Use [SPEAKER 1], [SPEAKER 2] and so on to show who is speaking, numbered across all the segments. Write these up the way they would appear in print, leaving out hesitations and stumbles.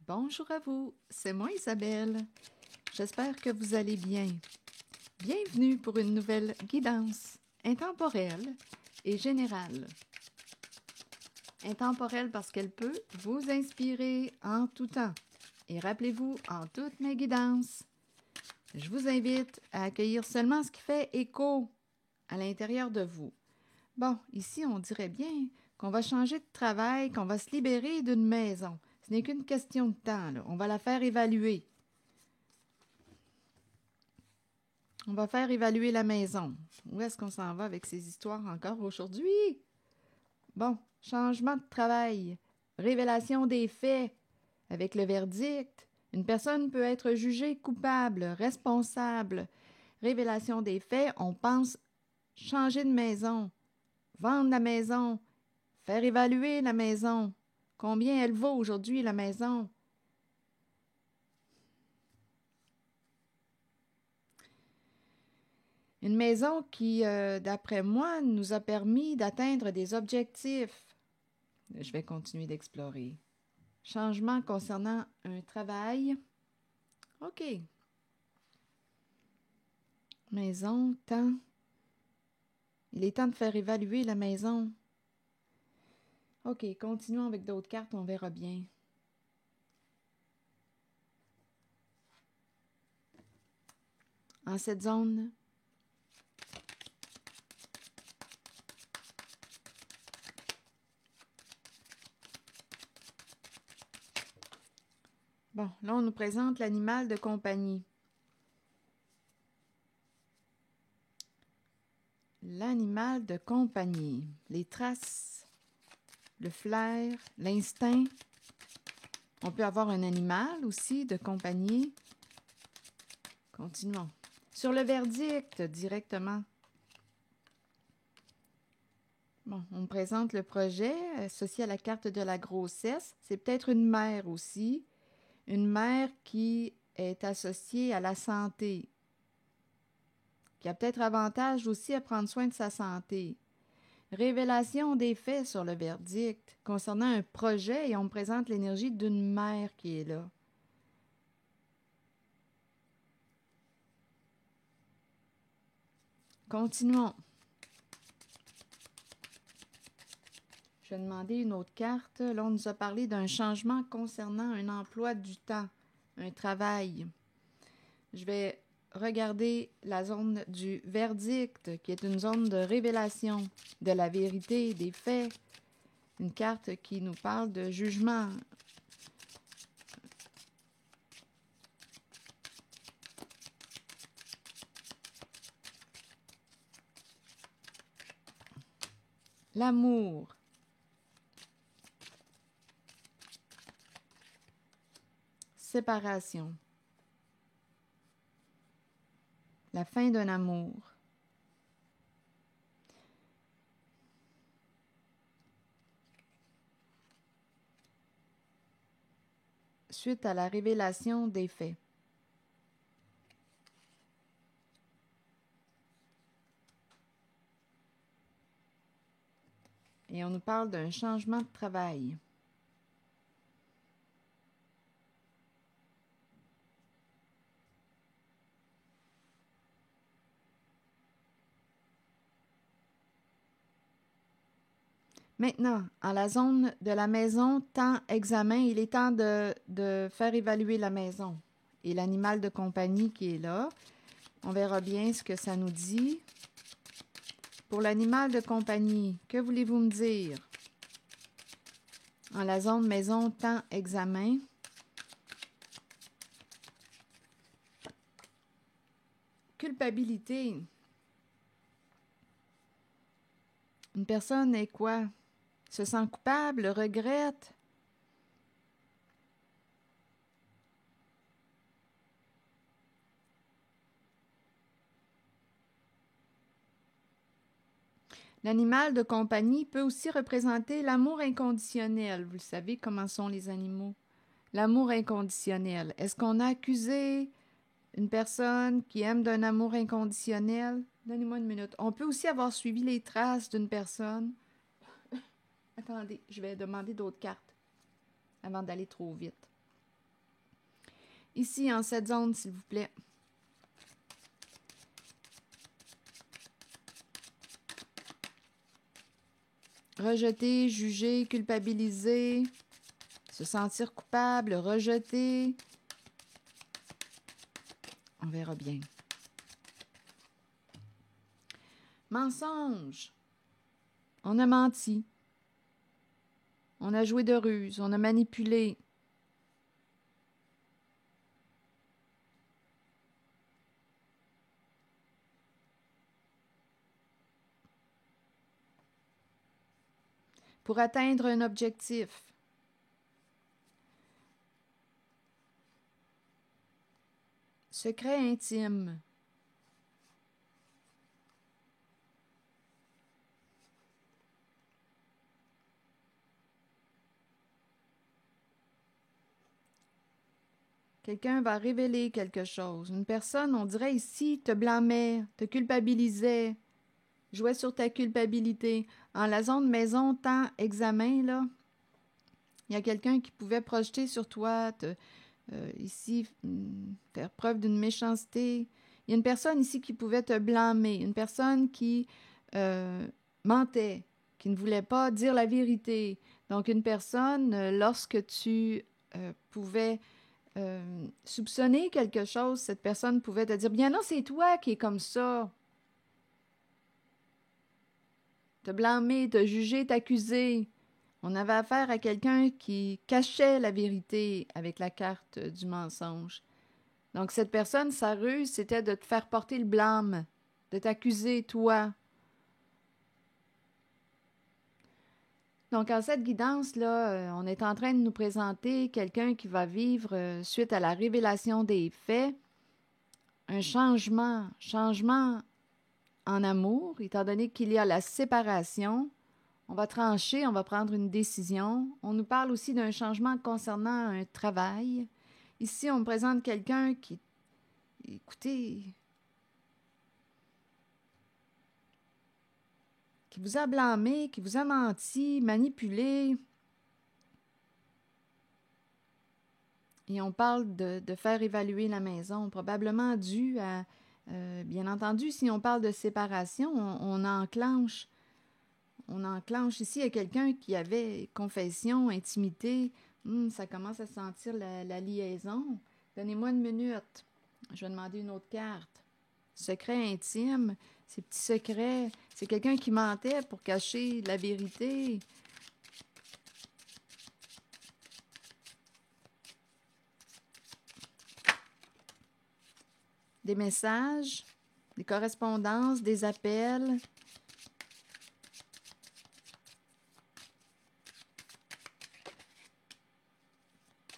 [SPEAKER 1] Bonjour à vous, c'est moi Isabelle. J'espère que vous allez bien. Bienvenue pour une nouvelle guidance intemporelle et générale. Intemporelle parce qu'elle peut vous inspirer en tout temps. Et rappelez-vous, en toutes mes guidances, je vous invite à accueillir seulement ce qui fait écho à l'intérieur de vous. Bon, ici, on dirait bien qu'on va changer de travail, qu'on va se libérer d'une maison. Ce n'est qu'une question de temps, là. On va la faire évaluer. On va faire évaluer la maison. Où est-ce qu'on s'en va avec ces histoires encore aujourd'hui? Bon, changement de travail, révélation des faits avec le verdict. Une personne peut être jugée coupable, responsable. Révélation des faits, on pense changer de maison, vendre la maison, faire évaluer la maison. Combien elle vaut aujourd'hui, la maison? Une maison qui, d'après moi, nous a permis d'atteindre des objectifs. Je vais continuer d'explorer. Changement concernant un travail. OK. Maison, temps. Il est temps de faire évaluer la maison. OK, continuons avec d'autres cartes, on verra bien. En cette zone, bon, là, on nous présente l'animal de compagnie. L'animal de compagnie. Les traces, le flair, l'instinct. On peut avoir un animal aussi de compagnie. Continuons. Sur le verdict, directement. Bon, on me présente le projet associé à la carte de la grossesse. C'est peut-être une mère aussi. Une mère qui est associée à la santé. Qui a peut-être avantage aussi à prendre soin de sa santé. Révélation des faits sur le verdict concernant un projet et on me présente l'énergie d'une mère qui est là. Continuons. Je vais demander une autre carte. Là, on nous a parlé d'un changement concernant un emploi du temps, un travail. Je vais regarder la zone du verdict, qui est une zone de révélation de la vérité, des faits. Une carte qui nous parle de jugement. L'amour. Séparation. La fin d'un amour. Suite à la révélation des faits. Et on nous parle d'un changement de travail. Maintenant, en la zone de la maison, temps examen, il est temps de faire évaluer la maison et l'animal de compagnie qui est là. On verra bien ce que ça nous dit. Pour l'animal de compagnie, que voulez-vous me dire? En la zone maison, temps examen. Culpabilité. Une personne est quoi? Se sent coupable, regrette. L'animal de compagnie peut aussi représenter l'amour inconditionnel. Vous le savez comment sont les animaux. L'amour inconditionnel. Est-ce qu'on a accusé une personne qui aime d'un amour inconditionnel? Donnez-moi une minute. On peut aussi avoir suivi les traces d'une personne. Attendez, je vais demander d'autres cartes avant d'aller trop vite. Ici, en cette zone, s'il vous plaît. Rejeter, juger, culpabiliser, se sentir coupable, rejeter. On verra bien. Mensonge. On a menti. On a joué de ruse. On a manipulé. Pour atteindre un objectif. Secret intime. Quelqu'un va révéler quelque chose. Une personne, on dirait ici, te blâmait, te culpabilisait, jouait sur ta culpabilité. En la zone maison, temps, examen, là, il y a quelqu'un qui pouvait projeter sur toi, ici, faire preuve d'une méchanceté. Il y a une personne ici qui pouvait te blâmer, une personne qui mentait, qui ne voulait pas dire la vérité. Donc, une personne, lorsque tu pouvais soupçonner quelque chose, cette personne pouvait te dire, bien non, c'est toi qui es comme ça. Te blâmer, te juger, t'accuser. On avait affaire à quelqu'un qui cachait la vérité avec la carte du mensonge. Donc, cette personne, sa ruse, c'était de te faire porter le blâme, de t'accuser, toi. Donc, en cette guidance-là, on est en train de nous présenter quelqu'un qui va vivre, suite à la révélation des faits, un changement en amour, étant donné qu'il y a la séparation. On va trancher, on va prendre une décision. On nous parle aussi d'un changement concernant un travail. Ici, on me présente quelqu'un qui, écoutez, qui vous a blâmé, qui vous a menti, manipulé. Et on parle de faire évaluer la maison, probablement dû à, bien entendu, si on parle de séparation, on enclenche. On enclenche ici, il y a quelqu'un qui avait confession, intimité. Ça commence à sentir la liaison. Donnez-moi une minute. Je vais demander une autre carte. Secret intime, ces petits secrets. C'est quelqu'un qui mentait pour cacher la vérité. Des messages, des correspondances, des appels.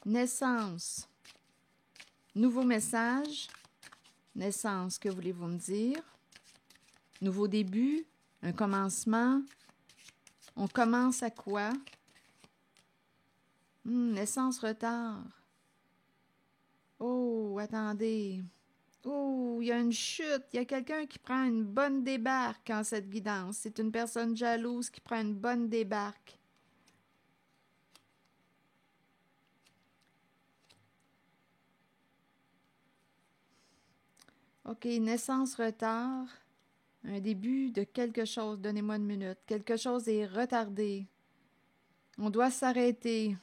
[SPEAKER 1] Naissance. Nouveau message. Naissance, que voulez-vous me dire? Nouveau début, un commencement. On commence à quoi? Naissance, retard. Oh, attendez. Oh, il y a une chute. Il y a quelqu'un qui prend une bonne débarque en cette guidance. C'est une personne jalouse qui prend une bonne débarque. OK, naissance, retard. Un début de quelque chose. Donnez-moi une minute. Quelque chose est retardé. On doit s'arrêter.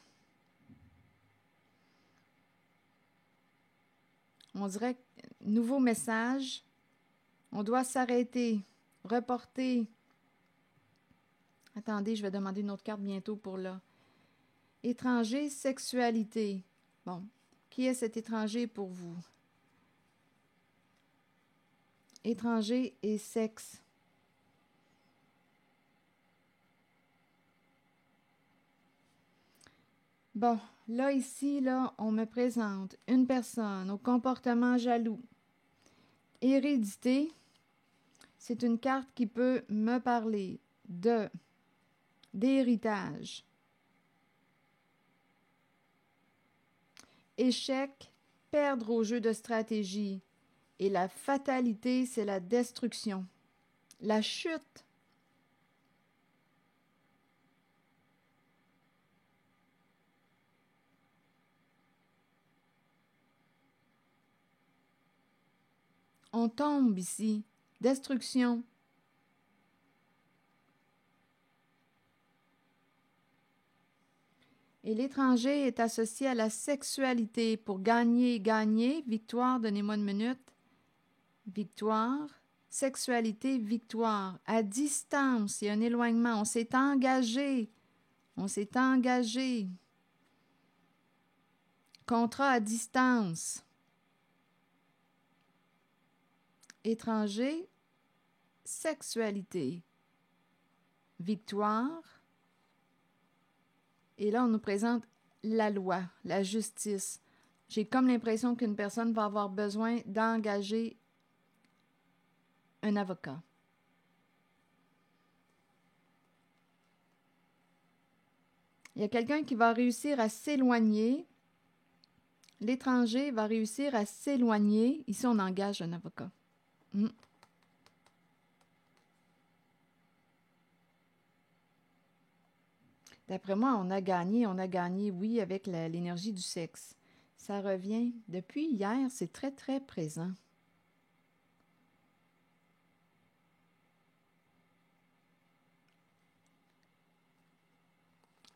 [SPEAKER 1] On dirait nouveau message. On doit s'arrêter. Reporter. Attendez, je vais demander une autre carte bientôt pour là. Étranger, sexualité. Bon, qui est cet étranger pour vous? Étranger et sexe. Bon, là, ici, là, on me présente une personne au comportement jaloux. Hérédité, c'est une carte qui peut me parler d'héritage. Échec, perdre au jeu de stratégie. Et la fatalité, c'est la destruction. La chute. On tombe ici. Destruction. Et l'étranger est associé à la sexualité. Pour gagner, gagner. Victoire, donnez-moi une minute. Victoire. Sexualité, victoire. À distance, il y a un éloignement. On s'est engagé. On s'est engagé. Contrat à distance. Étranger, sexualité. Victoire. Et là, on nous présente la loi, la justice. J'ai comme l'impression qu'une personne va avoir besoin d'engager un avocat. Il y a quelqu'un qui va réussir à s'éloigner. L'étranger va réussir à s'éloigner. Ici, on engage un avocat. D'après moi, on a gagné, oui, avec l'énergie du sexe. Ça revient. Depuis hier, c'est très, très présent.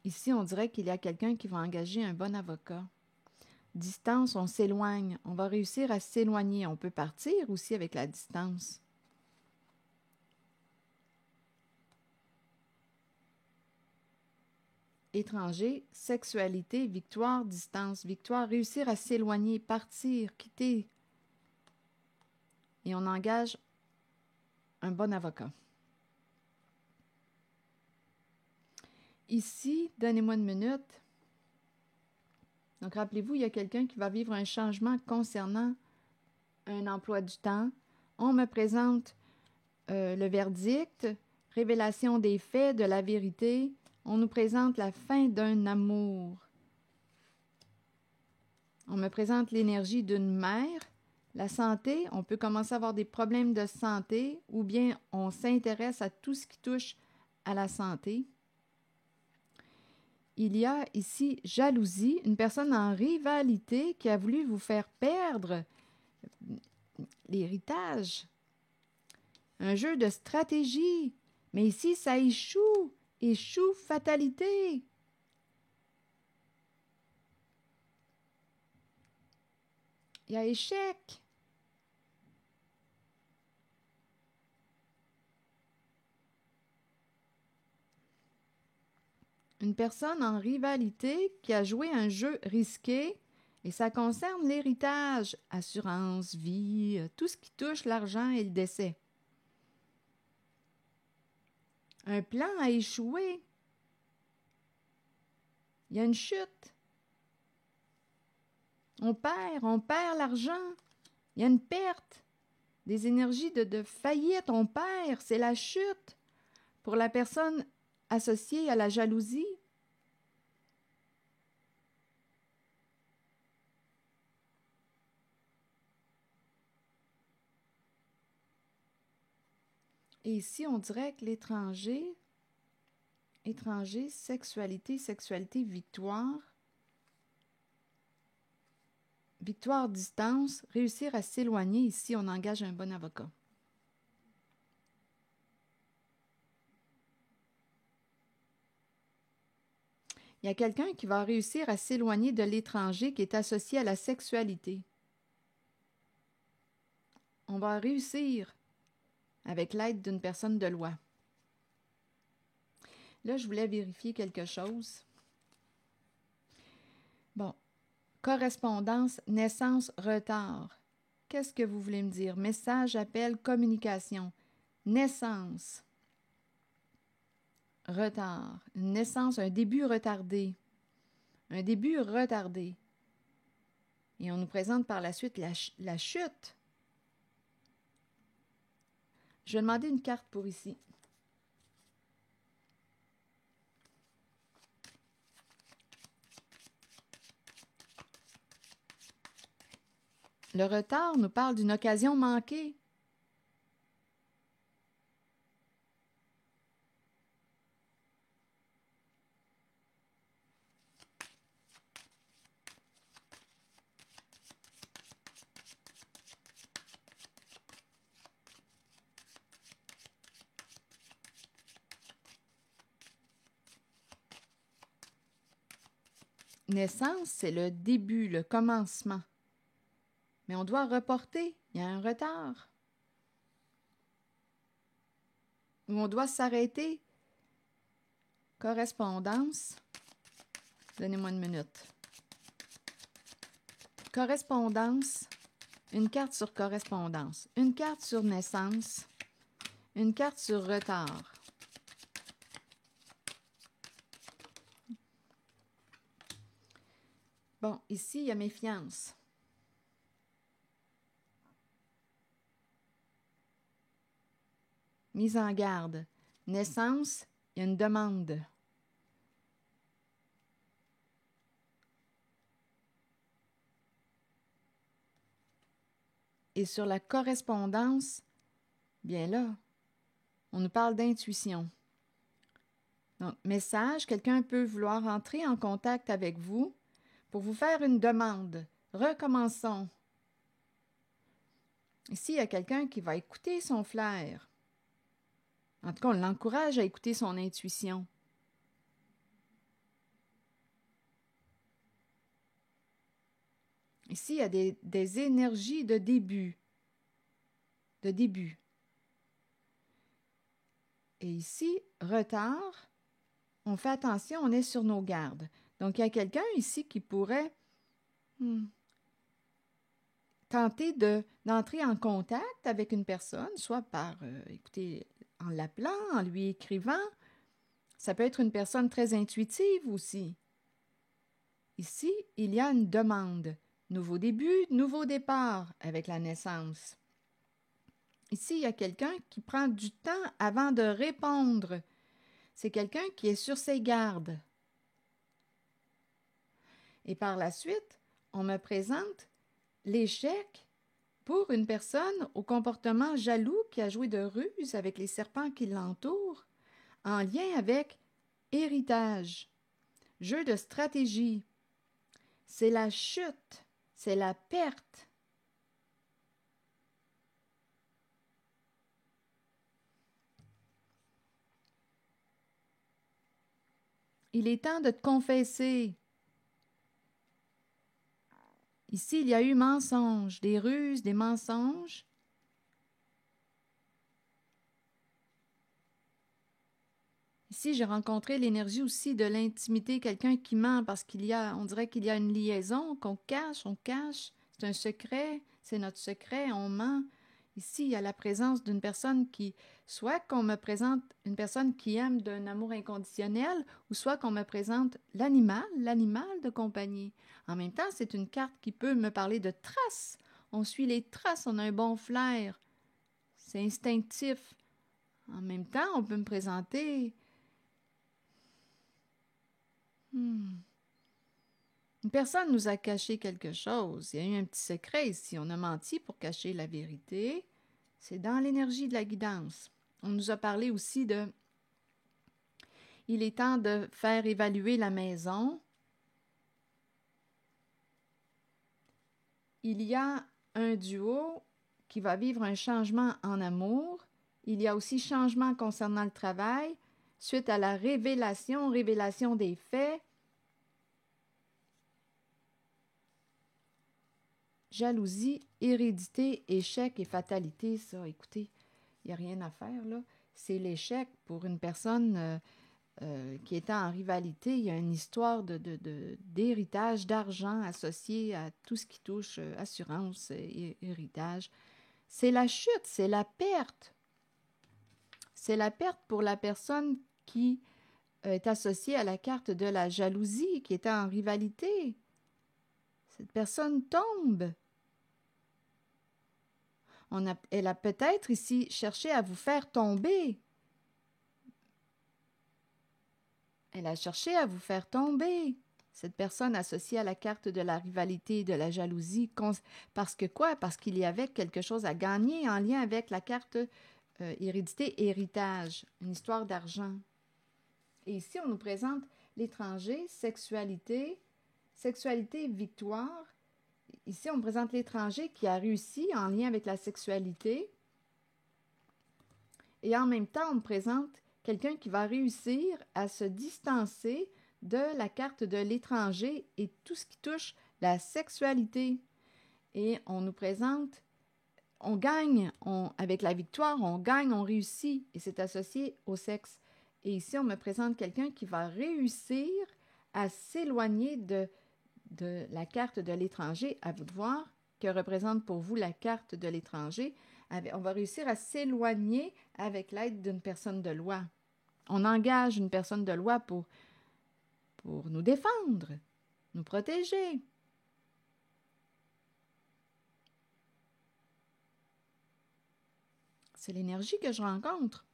[SPEAKER 1] Ici, on dirait qu'il y a quelqu'un qui va engager un bon avocat. Distance, on s'éloigne. On va réussir à s'éloigner. On peut partir aussi avec la distance. Étranger, sexualité, victoire, distance. Victoire, réussir à s'éloigner, partir, quitter. Et on engage un bon avocat. Ici, donnez-moi une minute. Donc, rappelez-vous, il y a quelqu'un qui va vivre un changement concernant un emploi du temps. On me présente le verdict, révélation des faits, de la vérité. On nous présente la fin d'un amour. On me présente l'énergie d'une mère. La santé, on peut commencer à avoir des problèmes de santé ou bien on s'intéresse à tout ce qui touche à la santé. Il y a ici jalousie, une personne en rivalité qui a voulu vous faire perdre l'héritage. Un jeu de stratégie. Mais ici, ça échoue. Échoue, fatalité. Il y a échec. Une personne en rivalité qui a joué un jeu risqué et ça concerne l'héritage, assurance, vie, tout ce qui touche l'argent et le décès. Un plan a échoué. Il y a une chute. On perd l'argent. Il y a une perte. Des énergies de faillite, on perd. C'est la chute. Pour la personne associée à la jalousie, et ici, on dirait que l'étranger, sexualité, victoire, distance, réussir à s'éloigner. Ici, on engage un bon avocat. Il y a quelqu'un qui va réussir à s'éloigner de l'étranger qui est associé à la sexualité. On va réussir avec l'aide d'une personne de loi. Là, je voulais vérifier quelque chose. Bon, correspondance, naissance, retard. Qu'est-ce que vous voulez me dire? Message, appel, communication. Naissance. Retard. Une naissance, un début retardé. Un début retardé. Et on nous présente par la suite la chute. Je vais demander une carte pour ici. Le retard nous parle d'une occasion manquée. naissance, c'est le début, le commencement. Mais on doit reporter, il y a un retard. Ou on doit s'arrêter. Correspondance. Donnez-moi une minute. Correspondance. Une carte sur correspondance. Une carte sur naissance. Une carte sur retard. Bon, ici, il y a méfiance. Mise en garde. Naissance, il y a une demande. Et sur la correspondance, bien là, on nous parle d'intuition. Donc, message, quelqu'un peut vouloir entrer en contact avec vous pour vous faire une demande. Recommençons. Ici, il y a quelqu'un qui va écouter son flair. En tout cas, on l'encourage à écouter son intuition. Ici, il y a des énergies de début. De début. Et ici, retard, on fait attention, on est sur nos gardes. Donc, il y a quelqu'un ici qui pourrait tenter d'entrer en contact avec une personne, soit par, écoutez, en l'appelant, en lui écrivant. Ça peut être une personne très intuitive aussi. Ici, il y a une demande. Nouveau début, nouveau départ avec la naissance. Ici, il y a quelqu'un qui prend du temps avant de répondre. C'est quelqu'un qui est sur ses gardes. Et par la suite, on me présente l'échec pour une personne au comportement jaloux qui a joué de ruse avec les serpents qui l'entourent, en lien avec héritage, jeu de stratégie. C'est la chute, c'est la perte. Il est temps de te confesser. Ici, il y a eu mensonge, des ruses, des mensonges. Ici, j'ai rencontré l'énergie aussi de l'intimité, quelqu'un qui ment parce on dirait qu'il y a une liaison, qu'on cache, on cache. C'est un secret, c'est notre secret, on ment. Ici, il y a la présence d'une personne soit qu'on me présente une personne qui aime d'un amour inconditionnel, ou soit qu'on me présente l'animal de compagnie. En même temps, c'est une carte qui peut me parler de traces. On suit les traces, on a un bon flair. C'est instinctif. En même temps, on peut me présenter une personne nous a caché quelque chose. Il y a eu un petit secret ici. On a menti pour cacher la vérité. C'est dans l'énergie de la guidance. On nous a parlé aussi de... Il est temps de faire évaluer la maison. Il y a un duo qui va vivre un changement en amour. Il y a aussi changement concernant le travail, suite à la révélation des faits. Jalousie, hérédité, échec et fatalité, ça, écoutez, il n'y a rien à faire, là. C'est l'échec pour une personne qui est en rivalité. Il y a une histoire d'héritage, d'argent associé à tout ce qui touche assurance et héritage. C'est la chute, c'est la perte. C'est la perte pour la personne qui est associée à la carte de la jalousie, qui est en rivalité. Cette personne tombe. Elle a peut-être ici cherché à vous faire tomber. Elle a cherché à vous faire tomber. Cette personne associée à la carte de la rivalité et de la jalousie. Parce que quoi? Parce qu'il y avait quelque chose à gagner en lien avec la carte hérédité, héritage, une histoire d'argent. Et ici, on nous présente l'étranger, sexualité, victoire. Ici, on présente l'étranger qui a réussi en lien avec la sexualité. Et en même temps, on me présente quelqu'un qui va réussir à se distancer de la carte de l'étranger et tout ce qui touche la sexualité. Et on nous présente, on gagne, avec la victoire, on gagne, on réussit, et c'est associé au sexe. Et ici, on me présente quelqu'un qui va réussir à s'éloigner de la carte de l'étranger. À vous de voir que représente pour vous la carte de l'étranger. On va réussir à s'éloigner avec l'aide d'une personne de loi. On engage une personne de loi pour nous défendre, nous protéger. C'est l'énergie que je rencontre.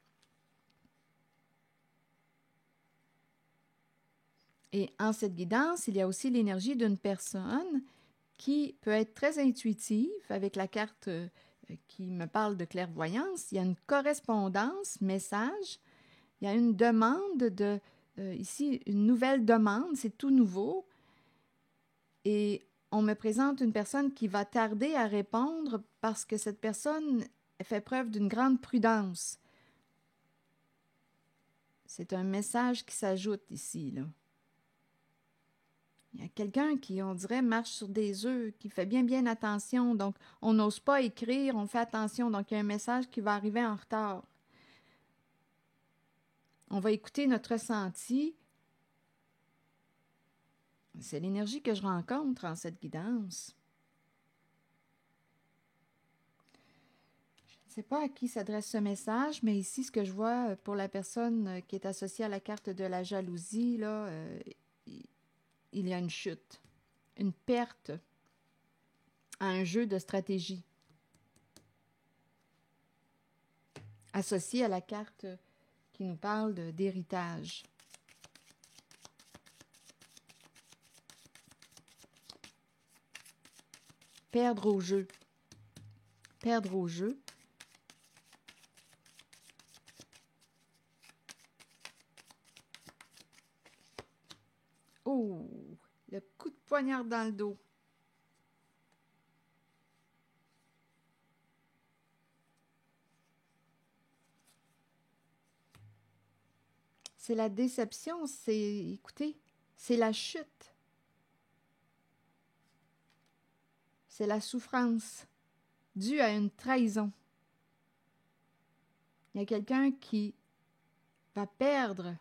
[SPEAKER 1] Et en cette guidance, il y a aussi l'énergie d'une personne qui peut être très intuitive avec la carte qui me parle de clairvoyance. Il y a une correspondance, message. Il y a une demande ici, une nouvelle demande, c'est tout nouveau. Et on me présente une personne qui va tarder à répondre parce que cette personne fait preuve d'une grande prudence. C'est un message qui s'ajoute ici, là. Il y a quelqu'un qui, on dirait, marche sur des œufs, qui fait bien attention. Donc, on n'ose pas écrire, on fait attention. Donc, il y a un message qui va arriver en retard. On va écouter notre ressenti. C'est l'énergie que je rencontre en cette guidance. Je ne sais pas à qui s'adresse ce message, mais ici, ce que je vois pour la personne qui est associée à la carte de la jalousie, là, il y a une chute, une perte à un jeu de stratégie associé à la carte qui nous parle d'héritage. Perdre au jeu. Perdre au jeu. Oh, le coup de poignard dans le dos. C'est la déception, écoutez, c'est la chute. C'est la souffrance due à une trahison. Il y a quelqu'un qui va perdre.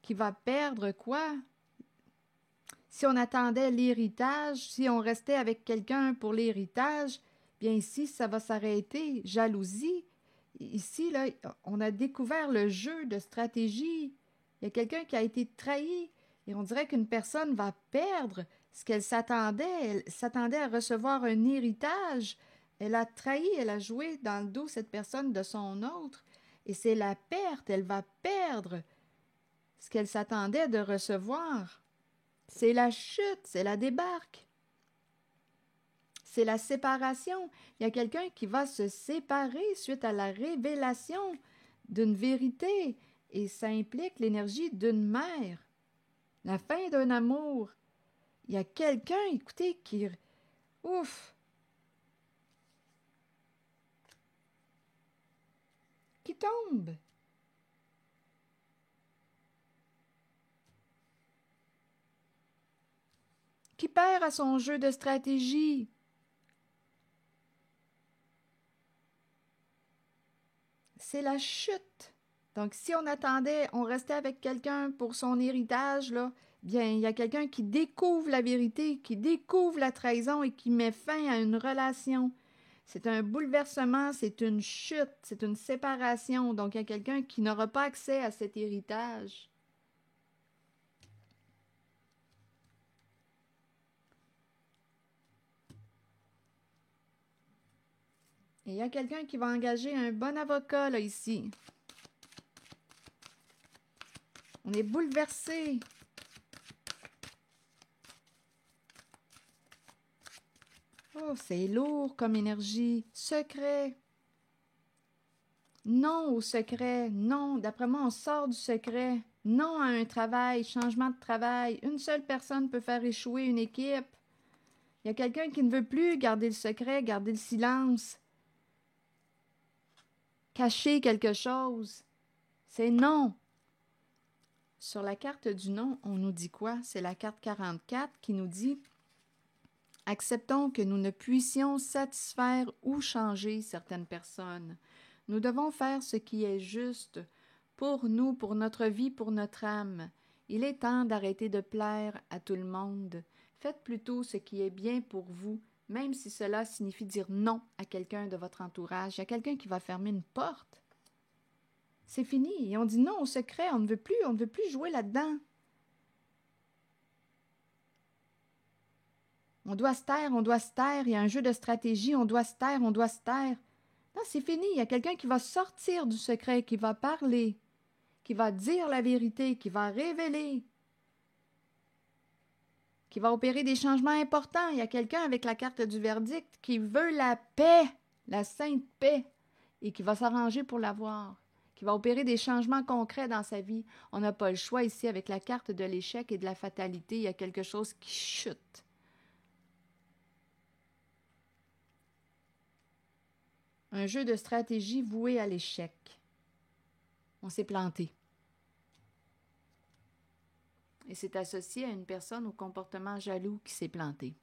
[SPEAKER 1] Qui va perdre quoi? Si on attendait l'héritage, si on restait avec quelqu'un pour l'héritage, bien ici, ça va s'arrêter. Jalousie. Ici, là, on a découvert le jeu de stratégie. Il y a quelqu'un qui a été trahi. Et on dirait qu'une personne va perdre ce qu'elle s'attendait. Elle s'attendait à recevoir un héritage. Elle a trahi, elle a joué dans le dos cette personne de son autre. Et c'est la perte. Elle va perdre ce qu'elle s'attendait de recevoir. C'est la chute, c'est la débarque. C'est la séparation. Il y a quelqu'un qui va se séparer suite à la révélation d'une vérité. Et ça implique l'énergie d'une mère. La fin d'un amour. Il y a quelqu'un, écoutez, qui... Ouf! Qui tombe. Qui perd à son jeu de stratégie. C'est la chute. Donc, si on attendait, on restait avec quelqu'un pour son héritage, là, bien, il y a quelqu'un qui découvre la vérité, qui découvre la trahison et qui met fin à une relation. C'est un bouleversement, c'est une chute, c'est une séparation. Donc, il y a quelqu'un qui n'aura pas accès à cet héritage. Et il y a quelqu'un qui va engager un bon avocat, là, ici. On est bouleversé. Oh, c'est lourd comme énergie. Secret. Non au secret. Non, d'après moi, on sort du secret. Non à un travail, changement de travail. Une seule personne peut faire échouer une équipe. Il y a quelqu'un qui ne veut plus garder le secret, garder le silence. Cacher quelque chose. C'est non. Sur la carte du non, on nous dit quoi? C'est la carte 44 qui nous dit « Acceptons que nous ne puissions satisfaire ou changer certaines personnes. Nous devons faire ce qui est juste pour nous, pour notre vie, pour notre âme. Il est temps d'arrêter de plaire à tout le monde. Faites plutôt ce qui est bien pour vous, même si cela signifie dire non à quelqu'un de votre entourage, à quelqu'un qui va fermer une porte. C'est fini. Et on dit non au secret, on ne veut plus jouer là-dedans. On doit se taire, il y a un jeu de stratégie, on doit se taire. Non, c'est fini, il y a quelqu'un qui va sortir du secret, qui va parler, qui va dire la vérité, qui va révéler, qui va opérer des changements importants. Il y a quelqu'un avec la carte du verdict qui veut la paix, la sainte paix, et qui va s'arranger pour l'avoir, qui va opérer des changements concrets dans sa vie. On n'a pas le choix ici avec la carte de l'échec et de la fatalité. Il y a quelque chose qui chute. Un jeu de stratégie voué à l'échec. On s'est planté. Et c'est associé à une personne au comportement jaloux qui s'est planté.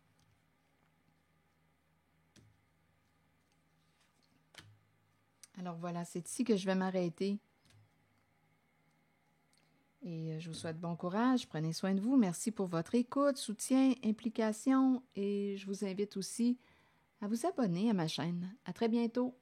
[SPEAKER 1] Alors voilà, c'est ici que je vais m'arrêter. Et je vous souhaite bon courage, prenez soin de vous. Merci pour votre écoute, soutien, implication. Et je vous invite aussi à vous abonner à ma chaîne. À très bientôt.